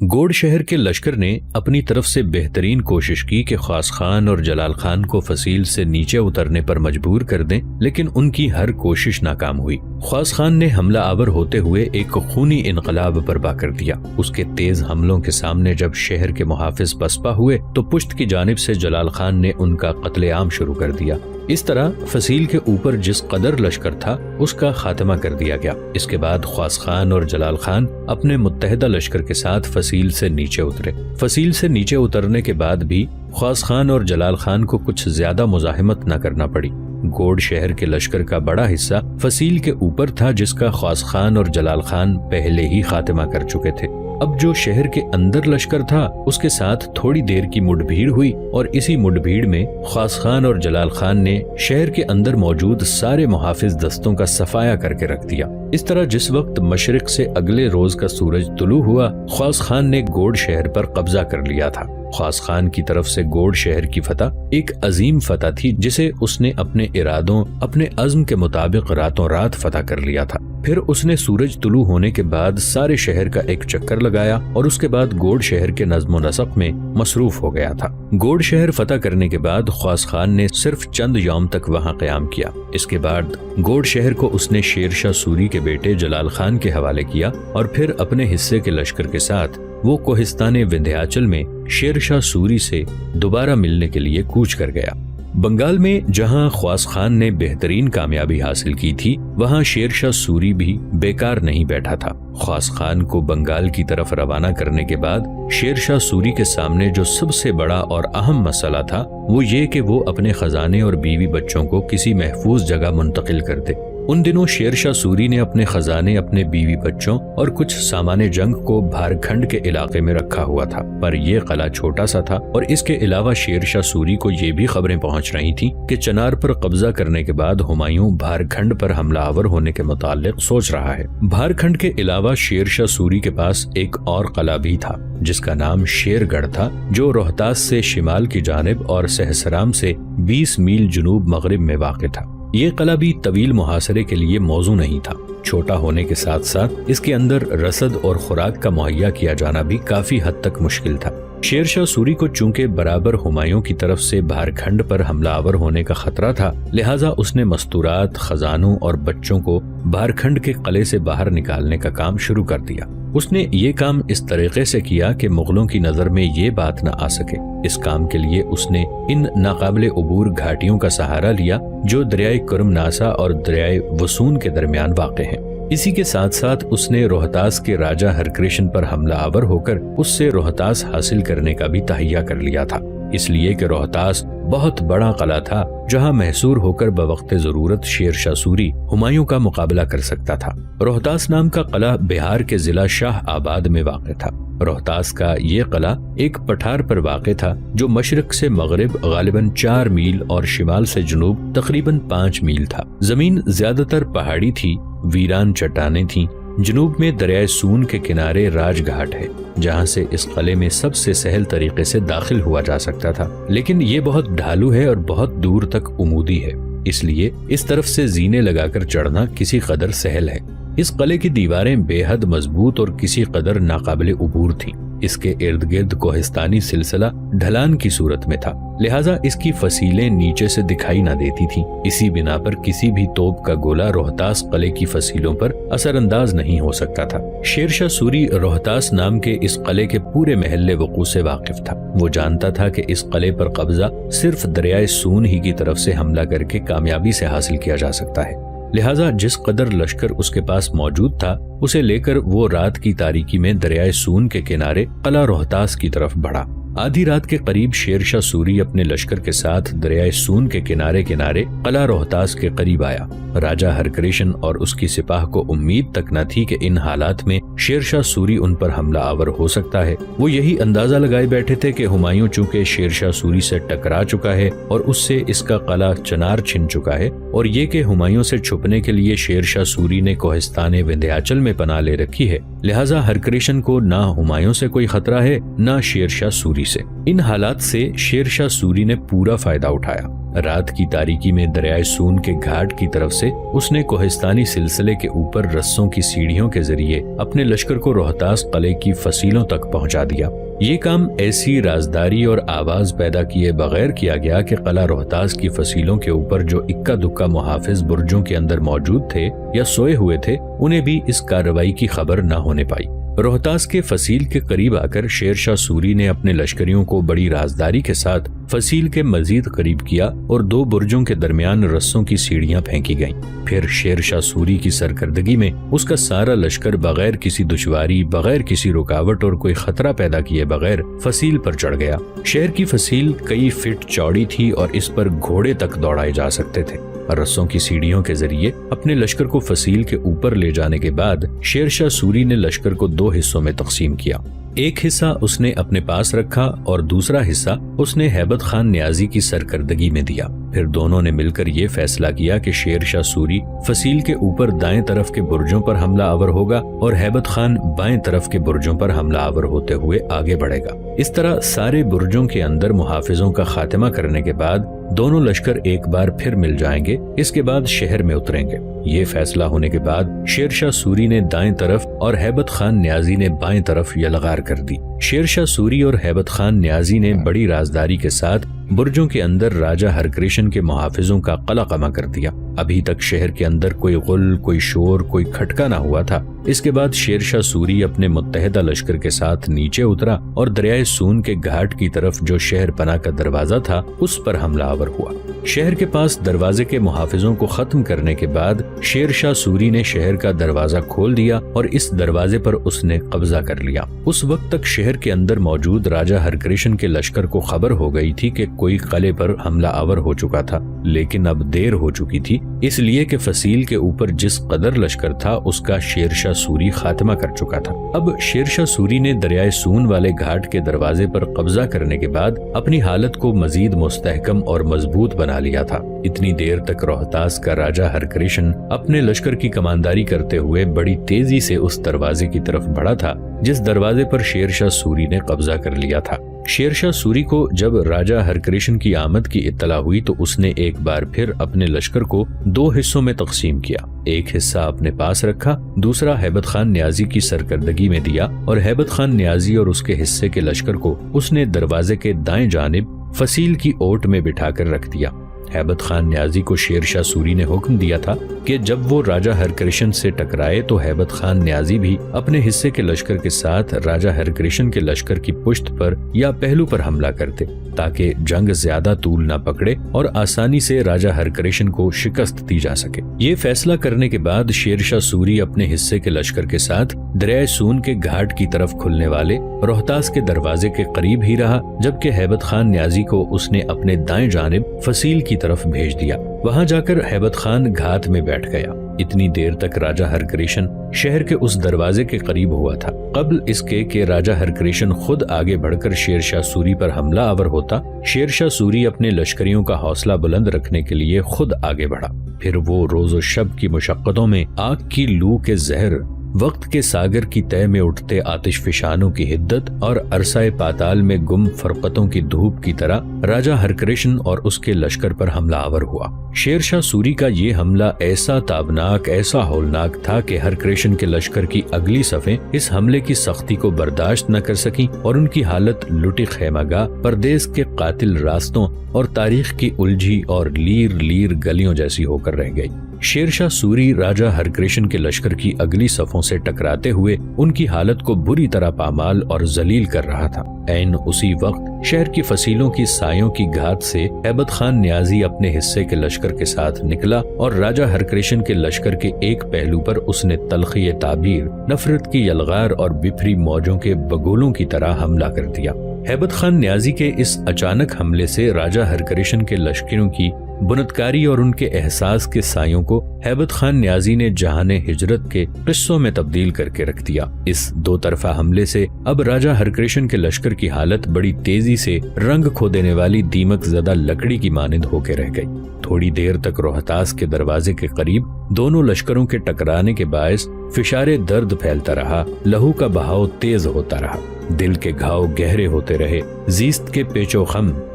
گوڑ شہر کے لشکر نے اپنی طرف سے بہترین کوشش کی کہ خواص خان اور جلال خان کو فصیل سے نیچے اترنے پر مجبور کر دیں، لیکن ان کی ہر کوشش ناکام ہوئی۔ خواص خان نے حملہ آور ہوتے ہوئے ایک خونی انقلاب برپا کر دیا۔ اس کے تیز حملوں کے سامنے جب شہر کے محافظ پسپا ہوئے تو پشت کی جانب سے جلال خان نے ان کا قتل عام شروع کر دیا۔ اس طرح فصیل کے اوپر جس قدر لشکر تھا اس کا خاتمہ کر دیا گیا۔ اس کے بعد خواص خان اور جلال خان اپنے متحدہ لشکر کے ساتھ فصیل سے نیچے اترے۔ فصیل سے نیچے اترنے کے بعد بھی خواص خان اور جلال خان کو کچھ زیادہ مزاحمت نہ کرنا پڑی۔ گوڑ شہر کے لشکر کا بڑا حصہ فصیل کے اوپر تھا، جس کا خواص خان اور جلال خان پہلے ہی خاتمہ کر چکے تھے۔ اب جو شہر کے اندر لشکر تھا اس کے ساتھ تھوڑی دیر کی مڈ بھیڑ ہوئی، اور اسی مڈ بھیڑ میں خواص خان اور جلال خان نے شہر کے اندر موجود سارے محافظ دستوں کا صفایا کر کے رکھ دیا۔ اس طرح جس وقت مشرق سے اگلے روز کا سورج طلوع ہوا، خواص خان نے گوڑ شہر پر قبضہ کر لیا تھا۔ خواص خان کی طرف سے گوڑ شہر کی فتح ایک عظیم فتح تھی، جسے اس نے اپنے ارادوں، اپنے عزم کے مطابق راتوں رات فتح کر لیا تھا۔ پھر اس نے سورج طلوع ہونے کے بعد سارے شہر کا ایک چکر لگایا اور اس کے بعد گوڑ شہر کے نظم و نسق میں مصروف ہو گیا تھا۔ گوڑ شہر فتح کرنے کے بعد خواص خان نے صرف چند یوم تک وہاں قیام کیا۔ اس کے بعد گوڑ شہر کو اس نے شیر شاہ سوری کے بیٹے جلال خان کے حوالے کیا، اور پھر اپنے حصے کے لشکر کے ساتھ وہ کوہستان وندھیاچل میں شیر شاہ سوری سے دوبارہ ملنے کے لیے کوچ کر گیا۔ بنگال میں جہاں خواص خان نے بہترین کامیابی حاصل کی تھی، وہاں شیر شاہ سوری بھی بیکار نہیں بیٹھا تھا۔ خواص خان کو بنگال کی طرف روانہ کرنے کے بعد شیر شاہ سوری کے سامنے جو سب سے بڑا اور اہم مسئلہ تھا وہ یہ کہ وہ اپنے خزانے اور بیوی بچوں کو کسی محفوظ جگہ منتقل کر دے۔ ان دنوں شیر شاہ سوری نے اپنے خزانے، اپنے بیوی بچوں اور کچھ سامان جنگ کو بھارکھنڈ کے علاقے میں رکھا ہوا تھا، پر یہ قلعہ چھوٹا سا تھا، اور اس کے علاوہ شیر شاہ سوری کو یہ بھی خبریں پہنچ رہی تھیں کہ چنار پر قبضہ کرنے کے بعد ہمایوں بھارکھنڈ پر حملہ آور ہونے کے متعلق سوچ رہا ہے۔ بھارکھنڈ کے علاوہ شیر شاہ سوری کے پاس ایک اور قلعہ بھی تھا جس کا نام شیر گڑھ تھا، جو روہتاس سے شمال کی جانب اور سہسرام سے 20 میل جنوب مغرب میں واقع تھا۔ یہ قلعہ بھی طویل محاصرے کے لیے موزوں نہیں تھا۔ چھوٹا ہونے کے ساتھ ساتھ اس کے اندر رسد اور خوراک کا مہیا کیا جانا بھی کافی حد تک مشکل تھا۔ شیر شاہ سوری کو چونکہ برابر ہمایوں کی طرف سے بھارکھنڈ پر حملہ آور ہونے کا خطرہ تھا، لہٰذا اس نے مستورات، خزانوں اور بچوں کو بھارکھنڈ کے قلعے سے باہر نکالنے کا کام شروع کر دیا۔ اس نے یہ کام اس طریقے سے کیا کہ مغلوں کی نظر میں یہ بات نہ آ سکے۔ اس کام کے لیے اس نے ان ناقابل عبور گھاٹیوں کا سہارا لیا جو دریائے کرم ناسا اور دریائے وسون کے درمیان واقع ہیں۔ اسی کے ساتھ ساتھ اس نے روہتاس کے راجہ ہرکرشن پر حملہ آور ہو کر اس سے روہتاس حاصل کرنے کا بھی تہیہ کر لیا تھا، اس لیے کہ روہتاس بہت بڑا قلعہ تھا جہاں محصور ہو کر بوقت ضرورت شیر شاہ سوری ہمایوں کا مقابلہ کر سکتا تھا۔ روہتاس نام کا قلعہ بہار کے ضلع شاہ آباد میں واقع تھا۔ روہتاس کا یہ قلعہ ایک پٹھار پر واقع تھا جو مشرق سے مغرب غالباً 4 میل اور شمال سے جنوب تقریباً 5 میل تھا۔ زمین زیادہ تر پہاڑی تھی، ویران چٹانیں تھیں۔ جنوب میں دریائے سون کے کنارے راج گھاٹ ہے جہاں سے اس قلعے میں سب سے سہل طریقے سے داخل ہوا جا سکتا تھا، لیکن یہ بہت ڈھالو ہے اور بہت دور تک عمودی ہے، اس لیے اس طرف سے زینے لگا کر چڑھنا کسی قدر سہل ہے۔ اس قلعے کی دیواریں بے حد مضبوط اور کسی قدر ناقابل عبور تھیں۔ اس کے ارد گرد کوہستانی سلسلہ ڈھلان کی صورت میں تھا، لہٰذا اس کی فصیلیں نیچے سے دکھائی نہ دیتی تھیں۔ اسی بنا پر کسی بھی توپ کا گولہ روہتاس قلعے کی فصیلوں پر اثر انداز نہیں ہو سکتا تھا۔ شیر شاہ سوری روہتاس نام کے اس قلعے کے پورے محل وقوع سے واقف تھا۔ وہ جانتا تھا کہ اس قلعے پر قبضہ صرف دریائے سون ہی کی طرف سے حملہ کر کے کامیابی سے حاصل کیا جا سکتا ہے، لہٰذا جس قدر لشکر اس کے پاس موجود تھا اسے لے کر وہ رات کی تاریکی میں دریائے سون کے کنارے قلعہ روہتاس کی طرف بڑھا۔ آدھی رات کے قریب شیر شاہ سوری اپنے لشکر کے ساتھ دریائے سون کے کنارے کنارے قلعہ روہتاس کے قریب آیا۔ راجہ ہرکرشن اور اس کی سپاہ کو امید تک نہ تھی کہ ان حالات میں شیر شاہ سوری ان پر حملہ آور ہو سکتا ہے۔ وہ یہی اندازہ لگائے بیٹھے تھے کہ ہمایوں چونکہ شیر شاہ سوری سے ٹکرا چکا ہے اور اس سے اس کا قلعہ چنار چھن چکا ہے، اور یہ کہ ہمایوں سے چھپنے کے لیے شیر شاہ سوری نے کوہستان وندھیاچل میں پناہ لے رکھی ہے، لہٰذا ہرکرشن کو نہ ہمایوں سے کوئی خطرہ ہے نہ شیر شاہ سوری سے۔ ان حالات سے شیر شاہ سوری نے پورا فائدہ اٹھایا۔ رات کی تاریکی میں دریائے سون کے گھاٹ کی طرف سے اس نے کوہستانی سلسلے کے اوپر رسوں کی سیڑھیوں کے ذریعے اپنے لشکر کو روہتاس قلعے کی فصیلوں تک پہنچا دیا۔ یہ کام ایسی رازداری اور آواز پیدا کیے بغیر کیا گیا کہ قلعہ روہتاس کی فصیلوں کے اوپر جو اکا دکا محافظ برجوں کے اندر موجود تھے یا سوئے ہوئے تھے، انہیں بھی اس کارروائی کی خبر نہ ہونے پائی۔ روہتاس کے فصیل کے قریب آ کر شیر شاہ سوری نے اپنے لشکریوں کو بڑی رازداری کے ساتھ فصیل کے مزید قریب کیا اور 2 برجوں کے درمیان رسوں کی سیڑھیاں پھینکی گئیں۔ پھر شیر شاہ سوری کی سرکردگی میں اس کا سارا لشکر بغیر کسی دشواری، بغیر کسی رکاوٹ اور کوئی خطرہ پیدا کیے بغیر فصیل پر چڑھ گیا۔ شہر کی فصیل کئی فٹ چوڑی تھی اور اس پر گھوڑے تک دوڑائے جا سکتے تھے۔ رسوں کی سیڑھیوں کے ذریعے اپنے لشکر کو فصیل کے اوپر لے جانے کے بعد شیر شاہ سوری نے لشکر کو 2 حصوں میں تقسیم کیا۔ ایک حصہ اس نے اپنے پاس رکھا اور دوسرا حصہ اس نے ہیبت خان نیازی کی سرکردگی میں دیا۔ پھر دونوں نے مل کر یہ فیصلہ کیا کہ شیر شاہ سوری فصیل کے اوپر دائیں طرف کے برجوں پر حملہ آور ہوگا اور ہیبت خان بائیں طرف کے برجوں پر حملہ آور ہوتے ہوئے آگے بڑھے گا۔ اس طرح سارے برجوں کے اندر محافظوں کا خاتمہ کرنے کے بعد دونوں لشکر ایک بار پھر مل جائیں گے، اس کے بعد شہر میں اتریں گے۔ یہ فیصلہ ہونے کے بعد شیر شاہ سوری نے دائیں طرف اور ہیبت خان نیازی نے بائیں طرف یلغار کر دی۔ شیر شاہ سوری اور ہیبت خان نیازی نے بڑی رازداری کے ساتھ برجوں کے اندر راجہ ہرکرشن کے محافظوں کا قلع قمع کر دیا۔ ابھی تک شہر کے اندر کوئی غل، کوئی شور، کوئی کھٹکا نہ ہوا تھا۔ اس کے بعد شیر شاہ سوری اپنے متحدہ لشکر کے ساتھ نیچے اترا اور دریائے سون کے گھاٹ کی طرف جو شہر پناہ کا دروازہ تھا اس پر حملہ آور ہوا۔ شہر کے پاس دروازے کے محافظوں کو ختم کرنے کے بعد شیر شاہ سوری نے شہر کا دروازہ کھول دیا اور اس دروازے پر اس نے قبضہ کر لیا۔ اس وقت تک شہر کے اندر موجود راجہ ہرکرشن کے لشکر کو خبر ہو گئی تھی کہ کوئی قلعے پر حملہ آور ہو چکا تھا، لیکن اب دیر ہو چکی تھی، اس لیے کہ فصیل کے اوپر جس قدر لشکر تھا اس کا شیر شاہ سوری خاتمہ کر چکا تھا۔ اب شیر شاہ سوری نے دریائے سون والے گھاٹ کے دروازے پر قبضہ کرنے کے بعد اپنی حالت کو مزید مستحکم اور مضبوط بنا لیا تھا۔ اتنی دیر تک روہتاس کا راجہ ہرکرشن اپنے لشکر کی کمانداری کرتے ہوئے بڑی تیزی سے اس دروازے کی طرف بڑھا تھا جس دروازے پر شیر شاہ سوری نے قبضہ کر لیا تھا۔ شیر شاہ سوری کو جب راجہ ہرکرشن کی آمد کی اطلاع ہوئی تو اس نے ایک بار پھر اپنے لشکر کو 2 حصوں میں تقسیم کیا۔ ایک حصہ اپنے پاس رکھا، دوسرا ہیبت خان نیازی کی سرکردگی میں دیا اور ہیبت خان نیازی اور اس کے حصے کے لشکر کو اس نے دروازے کے دائیں جانب فصیل کی اوٹ میں بٹھا کر رکھ دیا۔ ہیبت خان نیازی کو شیر شاہ سوری نے حکم دیا تھا کہ جب وہ راجہ ہرکرشن سے ٹکرائے تو ہیبت خان نیازی بھی اپنے حصے کے لشکر کے ساتھ راجہ ہرکرشن کے لشکر کی پشت پر یا پہلو پر حملہ کرتے تاکہ جنگ زیادہ طول نہ پکڑے اور آسانی سے راجہ ہرکرشن کو شکست دی جا سکے۔ یہ فیصلہ کرنے کے بعد شیر شاہ سوری اپنے حصے کے لشکر کے ساتھ دریائے سون کے گھاٹ کی طرف کھلنے والے روہتاس کے دروازے کے قریب ہی رہا، جبکہ ہیبت خان نیازی کو اس نے اپنے دائیں جانب فصیل کی طرف بھیج دیا۔ وہاں جا کر ہیبت خان گھات میں بیٹھ گیا۔ اتنی دیر تک راجہ ہرکرشن شہر کے اس دروازے کے قریب ہوا تھا۔ قبل اس کے کہ راجہ ہرکرشن خود آگے بڑھ کر شیر شاہ سوری پر حملہ آور ہوتا، شیر شاہ سوری اپنے لشکریوں کا حوصلہ بلند رکھنے کے لیے خود آگے بڑھا۔ پھر وہ روز و شب کی مشقتوں میں آگ کی لو کے زہر، وقت کے ساگر کی تہ میں اٹھتے آتش فشانوں کی حدت اور عرصہ پاتال میں گم فرقتوں کی دھوپ کی طرح راجہ ہرکرشن اور اس کے لشکر پر حملہ آور ہوا۔ شیر شاہ سوری کا یہ حملہ ایسا تابناک، ایسا ہولناک تھا کہ ہرکرشن کے لشکر کی اگلی صفیں اس حملے کی سختی کو برداشت نہ کر سکیں اور ان کی حالت لٹی خیمہ گاہ، پردیس کے قاتل راستوں اور تاریخ کی الجھی اور لیر لیر گلیوں جیسی ہو کر رہ گئی۔ شیر شاہ سوری راجہ ہرکرشن کے لشکر کی اگلی صفوں سے ٹکراتے ہوئے ان کی حالت کو بری طرح پامال اور ذلیل کر رہا تھا۔ عین اسی وقت شہر کی فصیلوں کی سایوں کی گھات سے ہیبت خان نیازی اپنے حصے کے لشکر کے ساتھ نکلا اور راجہ ہرکرشن کے لشکر کے ایک پہلو پر اس نے تلخی تعبیر، نفرت کی یلغار اور بپھری موجوں کے بگولوں کی طرح حملہ کر دیا۔ ہیبت خان نیازی کے اس اچانک حملے سے راجہ ہرکرشن کے لشکروں کی بنتکاری اور ان کے احساس کے سایوں کو ہیبت خان نیازی نے جہان ہجرت کے قصوں میں تبدیل کر کے رکھ دیا۔ اس 2 طرفہ حملے سے اب راجہ ہرکرشن کے لشکر کی حالت بڑی تیزی سے رنگ کھو دینے والی دیمک زدہ لکڑی کی مانند ہو کے رہ گئی۔ تھوڑی دیر تک روہتاس کے دروازے کے قریب دونوں لشکروں کے ٹکرانے کے باعث فشار درد پھیلتا رہا، لہو کا بہاؤ تیز ہوتا رہا، دل کے گھاؤ گہرے ہوتے رہے، زیست کے پیچ و خم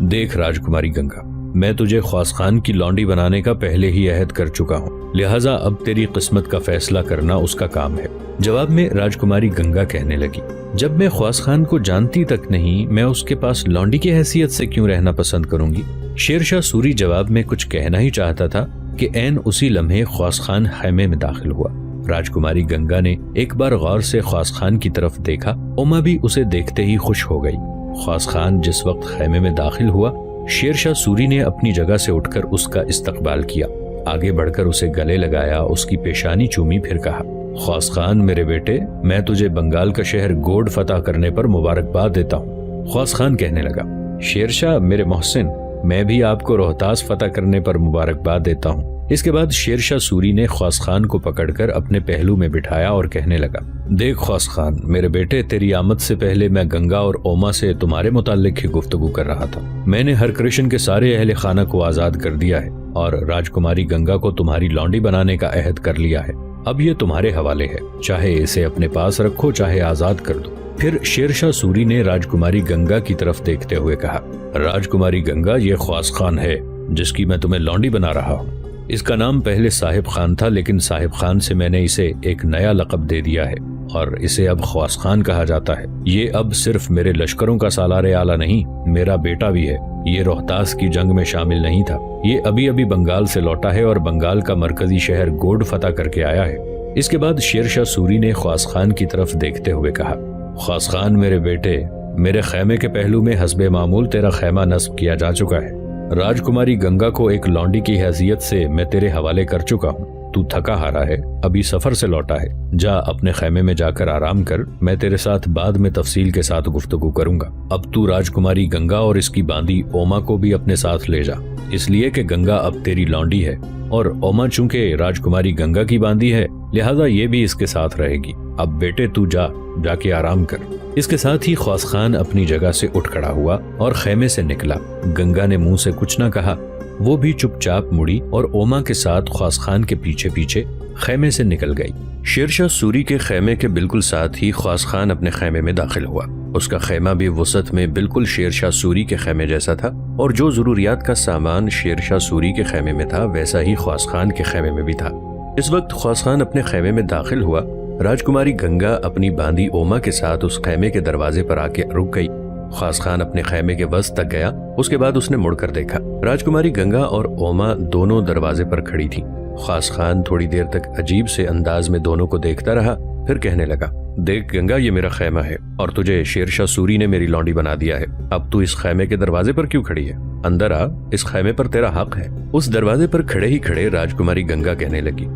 دیکھ راجکماری گنگا، میں تجھے خواص خان کی لونڈی بنانے کا پہلے ہی عہد کر چکا ہوں، لہٰذا اب تیری قسمت کا فیصلہ کرنا اس کا کام ہے۔ جواب میں راجکماری گنگا کہنے لگی، جب میں خواص خان کو جانتی تک نہیں، میں اس کے پاس لونڈی کی حیثیت سے کیوں رہنا پسند کروں گی؟ شیر شاہ سوری جواب میں کچھ کہنا ہی چاہتا تھا کہ عین اسی لمحے خواص خان خیمے میں داخل ہوا۔ راجکماری گنگا نے ایک بار غور سے خواص خان کی طرف دیکھا، اوما بھی اسے دیکھتے ہی خوش ہو گئی۔ خواص خان جس وقت خیمے میں داخل ہوا، شیر شاہ سوری نے اپنی جگہ سے اٹھ کر اس کا استقبال کیا، آگے بڑھ کر اسے گلے لگایا، اس کی پیشانی چومی، پھر کہا، خواص خان میرے بیٹے، میں تجھے بنگال کا شہر گوڈ فتح کرنے پر مبارکباد دیتا ہوں۔ خواص خان کہنے لگا، شیر شاہ میرے محسن، میں بھی آپ کو روہتاس فتح کرنے پر مبارکباد دیتا ہوں۔ اس کے بعد شیر شاہ سوری نے خواص خان کو پکڑ کر اپنے پہلو میں بٹھایا اور کہنے لگا، دیکھ خواص خان میرے بیٹے، تیری آمد سے پہلے میں گنگا اور اوما سے تمہارے متعلق ہی گفتگو کر رہا تھا۔ میں نے ہر کرشن کے سارے اہل خانہ کو آزاد کر دیا ہے اور راجکماری گنگا کو تمہاری لونڈی بنانے کا عہد کر لیا ہے۔ اب یہ تمہارے حوالے ہے، چاہے اسے اپنے پاس رکھو چاہے آزاد کر دو۔ پھر شیر شاہ سوری نے راجکماری گنگا کی طرف دیکھتے ہوئے کہا، راجکماری گنگا، یہ خواص خان ہے جس کی میں تمہیں لونڈی بنا رہا ہوں۔ اس کا نام پہلے صاحب خان تھا، لیکن صاحب خان سے میں نے اسے ایک نیا لقب دے دیا ہے اور اسے اب خواص خان کہا جاتا ہے۔ یہ اب صرف میرے لشکروں کا سالار اعلیٰ نہیں، میرا بیٹا بھی ہے۔ یہ روہتاس کی جنگ میں شامل نہیں تھا، یہ ابھی ابھی بنگال سے لوٹا ہے اور بنگال کا مرکزی شہر گوڈ فتح کر کے آیا ہے۔ اس کے بعد شیر شاہ سوری نے خواص خان کی طرف دیکھتے ہوئے کہا، خواص خان میرے بیٹے، میرے خیمے کے پہلو میں حسب معمول تیرا خیمہ نصب کیا جا چکا ہے۔ راجکماری گنگا کو ایک لونڈی کی حیثیت سے میں تیرے حوالے کر چکا ہوں۔ تو تھکا ہارا ہے، ابھی سفر سے لوٹا ہے، جا اپنے خیمے میں جا کر آرام کر، میں تیرے ساتھ بعد میں تفصیل کے ساتھ گفتگو کروں گا۔ اب تو راجکماری گنگا اور اس کی باندی اوما کو بھی اپنے ساتھ لے جا، اس لیے کہ گنگا اب تیری لونڈی ہے اور اوما چونکہ راجکماری گنگا کی باندی ہے، لہذا یہ بھی اس کے ساتھ رہے گی۔ اب بیٹے تو جا کے آرام کر۔ اس کے ساتھ ہی خواص خان اپنی جگہ سے اٹھ کھڑا ہوا اور خیمے سے نکلا۔ گنگا نے منہ سے کچھ نہ کہا، وہ بھی چپ چاپ مڑی اور اوما کے ساتھ خواص خان کے پیچھے پیچھے خیمے سے نکل گئی۔ شیر شاہ سوری کے خیمے کے بالکل ساتھ ہی خواص خان اپنے خیمے میں داخل ہوا۔ اس کا خیمہ بھی وسعت میں بالکل شیر شاہ سوری کے خیمے جیسا تھا، اور جو ضروریات کا سامان شیر شاہ سوری کے خیمے میں تھا ویسا ہی خواص خان کے خیمے میں بھی تھا۔ اس وقت خواص خان اپنے خیمے میں داخل ہوا، راجکماری گنگا اپنی باندی اوما کے ساتھ اس خیمے کے دروازے پر آ کے رک گئی۔ خواص خان اپنے خیمے کے وسط تک گیا، اس کے بعد اس نے مڑ کر دیکھا، راجکماری گنگا اور اوما دونوں دروازے پر کھڑی تھی۔ خواص خان تھوڑی دیر تک عجیب سے انداز میں دونوں کو دیکھتا رہا، پھر کہنے لگا، دیکھ گنگا، یہ میرا خیمہ ہے اور تجھے شیر شاہ سوری نے میری لونڈی بنا دیا ہے۔ اب تو اس خیمے کے دروازے پر کیوں کھڑی ہے؟ اندر آ، اس خیمے پر تیرا حق ہے۔ اس دروازے پر کھڑے ہی کھڑے راجکماری گنگا کہنے لگی،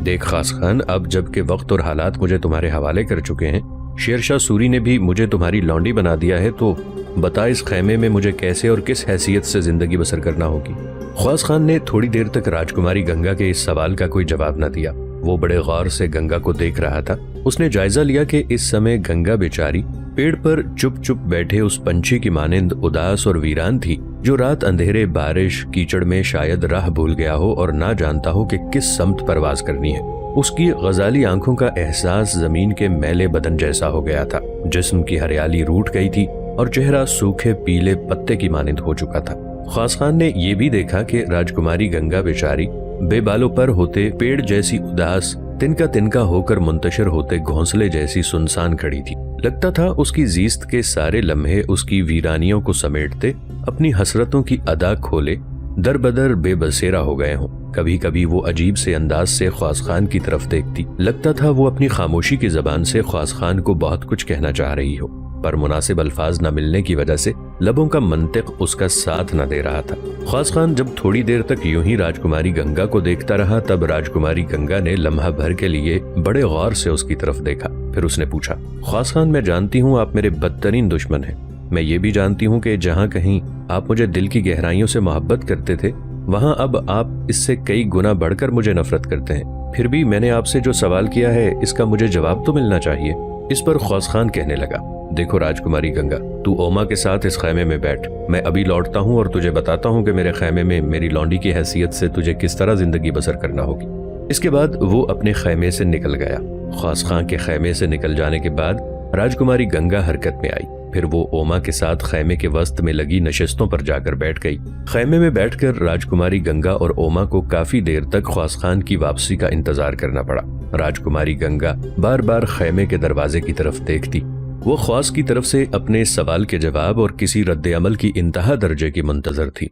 دیکھ خواص خان، اب جب کہ وقت اور حالات مجھے تمہارے حوالے کر چکے ہیں، شیر شاہ سوری نے بھی مجھے تمہاری لونڈی بنا دیا ہے، تو بتا اس خیمے میں مجھے کیسے اور کس حیثیت سے زندگی بسر کرنا ہوگی؟ خواص خان نے تھوڑی دیر تک راجکماری گنگا کے اس سوال کا کوئی جواب نہ دیا۔ وہ بڑے غور سے گنگا کو دیکھ رہا تھا۔ اس نے جائزہ لیا کہ اس سمے گنگا بیچاری پیڑ پر چپ چپ بیٹھے اس پنچھی کی مانند اداس اور ویران تھی جو رات اندھیرے، بارش، کیچڑ میں شاید راہ بھول گیا ہو اور نہ جانتا ہو کہ کس سمت پرواز کرنی ہے۔ اس کی غزالی آنکھوں کا احساس زمین کے میلے بدن جیسا ہو گیا تھا، جسم کی ہریالی روٹ گئی تھی اور چہرہ سوکھے پیلے پتے کی مانند ہو چکا تھا۔ خواص خان نے یہ بھی دیکھا کہ راجکماری گنگا بیچاری بے بالوں پر ہوتے پیڑ جیسی اداس، تنکا تنکا ہو کر منتشر ہوتے گھونسلے جیسی سنسان کھڑی تھی۔ لگتا تھا اس کی زیست کے سارے لمحے اس کی ویرانیوں کو سمیٹتے اپنی حسرتوں کی ادا کھولے در بدر بے بسیرا ہو گئے ہوں۔ کبھی کبھی وہ عجیب سے انداز سے خواص خان کی طرف دیکھتی، لگتا تھا وہ اپنی خاموشی کی زبان سے خواص خان کو بہت کچھ کہنا چاہ رہی ہو، پر مناسب الفاظ نہ ملنے کی وجہ سے لبوں کا منطق اس کا ساتھ نہ دے رہا تھا۔ خواص خان جب تھوڑی دیر تک یوں ہی راجکماری گنگا کو دیکھتا رہا، تب راجکماری گنگا نے لمحہ بھر کے لیے بڑے غور سے اس کی طرف دیکھا۔ پھر اس نے پوچھا، خواص خان، میں جانتی ہوں آپ میرے بدترین دشمن ہیں، میں یہ بھی جانتی ہوں کہ جہاں کہیں آپ مجھے دل کی گہرائیوں سے محبت کرتے تھے، وہاں اب آپ اس سے کئی گنا بڑھ کر مجھے نفرت کرتے ہیں۔ پھر بھی میں نے آپ سے جو سوال کیا ہے اس کا مجھے جواب تو ملنا چاہیے۔ اس پر خواص خان کہنے لگا، دیکھو راجکماری گنگا، تو اوما کے ساتھ اس خیمے میں بیٹھ، میں ابھی لوٹتا ہوں اور تجھے بتاتا ہوں کہ میرے خیمے میں میری لونڈی کی حیثیت سے تجھے کس طرح زندگی بسر کرنا ہوگی۔ اس کے بعد وہ اپنے خیمے سے نکل گیا۔ خواص خان کے خیمے سے نکل جانے کے بعد راجکماری گنگا حرکت میں آئی، پھر وہ اوما کے ساتھ خیمے کے وسط میں لگی نشستوں پر جا کر بیٹھ گئی۔ خیمے میں بیٹھ کر راجکماری گنگا اور اوما کو کافی دیر تک خواص خان کی واپسی کا انتظار کرنا پڑا۔ راجکماری گنگا بار بار خیمے کے دروازے کی طرف دیکھتی۔ وہ خواص کی طرف سے اپنے سوال کے جواب اور کسی رد عمل کی انتہا درجے کی منتظر تھی۔